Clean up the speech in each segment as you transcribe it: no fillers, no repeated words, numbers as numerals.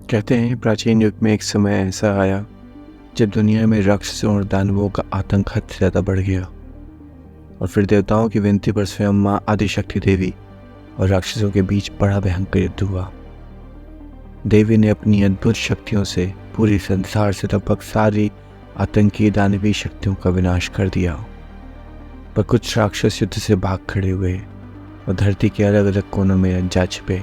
कहते हैं प्राचीन युग में एक समय ऐसा आया जब दुनिया में राक्षसों और दानवों का आतंक हद से ज़्यादा बढ़ गया। और फिर देवताओं की विनती पर स्वयं माँ आदिशक्ति देवी और राक्षसों के बीच बड़ा भयंकर युद्ध हुआ। देवी ने अपनी अद्भुत शक्तियों से पूरी संसार से लगभग सारी आतंकी दानवी शक्तियों का विनाश कर दिया। पर कुछ राक्षस युद्ध से भाग खड़े हुए और धरती के अलग अलग कोनों में जा छिपे।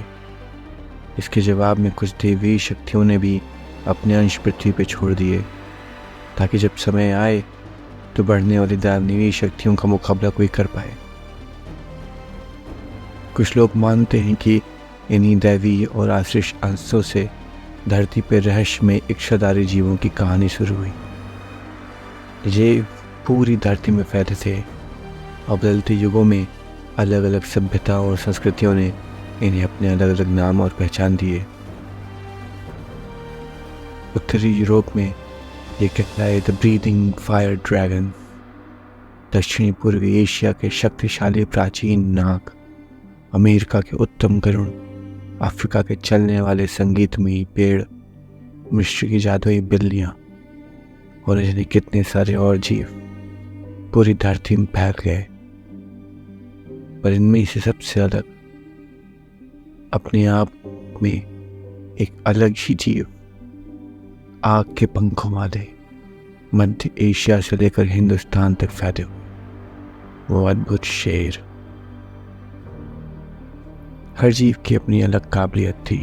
इसके जवाब में कुछ देवी शक्तियों ने भी अपने अंश पृथ्वी पर छोड़ दिए, ताकि जब समय आए तो बढ़ने वाली दानवीय शक्तियों का मुकाबला कोई कर पाए। कुछ लोग मानते हैं कि इन्हीं दैवीय और आश्रित अंशों से धरती पर रहस्यमय इच्छाधारी जीवों की कहानी शुरू हुई। ये पूरी धरती में फैले थे और बदलते युगों में अलग अलग सभ्यताओं और संस्कृतियों ने इन्हें अपने अलग अलग नाम और पहचान दिए। उत्तरी यूरोप में ये कहलाए द ब्रीदिंग फायर ड्रैगन, दक्षिणी पूर्वी एशिया के शक्तिशाली प्राचीन नाग, अमेरिका के उत्तम गरुड़, अफ्रीका के चलने वाले संगीतमयी पेड़, मिस्र की जादुई बिल्लियाँ और इन्हें कितने सारे और जीव पूरी धरती में फैल गए। पर इनमें से सबसे अलग, अपने आप में एक अलग ही जीव, आग के पंखों वाले, मध्य एशिया से लेकर हिंदुस्तान तक फैले वो अद्भुत शेर। हर जीव की अपनी अलग काबिलियत थी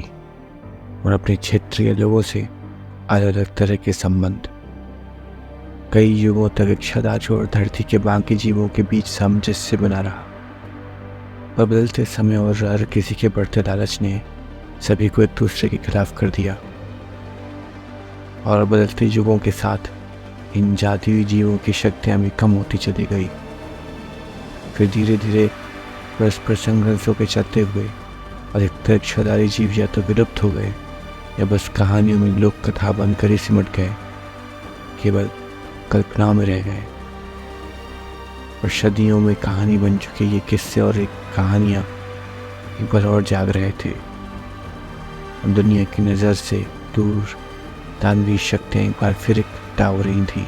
और अपने क्षेत्रीय लोगों से अलग अलग तरह के संबंध। कई युगों तक इच्छादार और धरती के बाकी जीवों के बीच सामंजस्य बना रहा। पर बदलते समय और हर किसी के बढ़ते लालच ने सभी को एक दूसरे के खिलाफ कर दिया। और बदलते युगों के साथ इन जातीय जीवों की शक्तियाँ भी कम होती चली गई। फिर धीरे धीरे परस्पर संघर्षों के चलते हुए अधिकतर इच्छाधारी जीव या तो विलुप्त हो गए या बस कहानियों में लोक कथा बनकर ही सिमट गए, केवल कल्पनाओं में रह गए। और सदियों में कहानी बन चुके ये किस्से और एक कहानियाँ एक बार और जाग रहे थे। दुनिया की नज़र से दूर दानवी शक्तियाँ एक बार फिर इकट्ठा हो रही थी।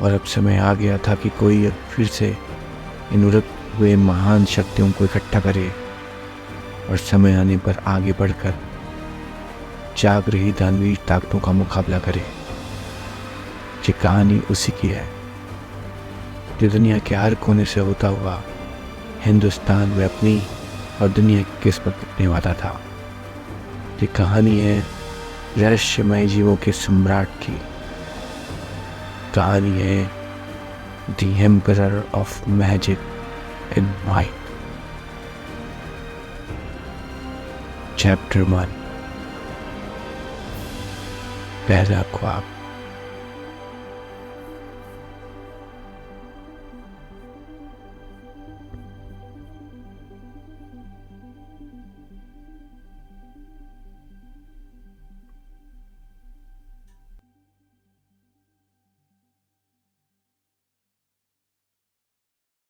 और अब समय आ गया था कि कोई फिर से इन उलट हुए महान शक्तियों को इकट्ठा करे और समय आने पर आगे बढ़कर जाग रही दानवी ताकतों का मुकाबला करे। ये कहानी उसी की है जो दुनिया के हर कोने से होता हुआ हिंदुस्तान में अपनी और दुनिया की किस्मत लिखने वाला था। ये कहानी है रहस्यमय जीवों के सम्राट की। कहानी है the emperor of magic and might. Chapter 1, पहला ख्वाब।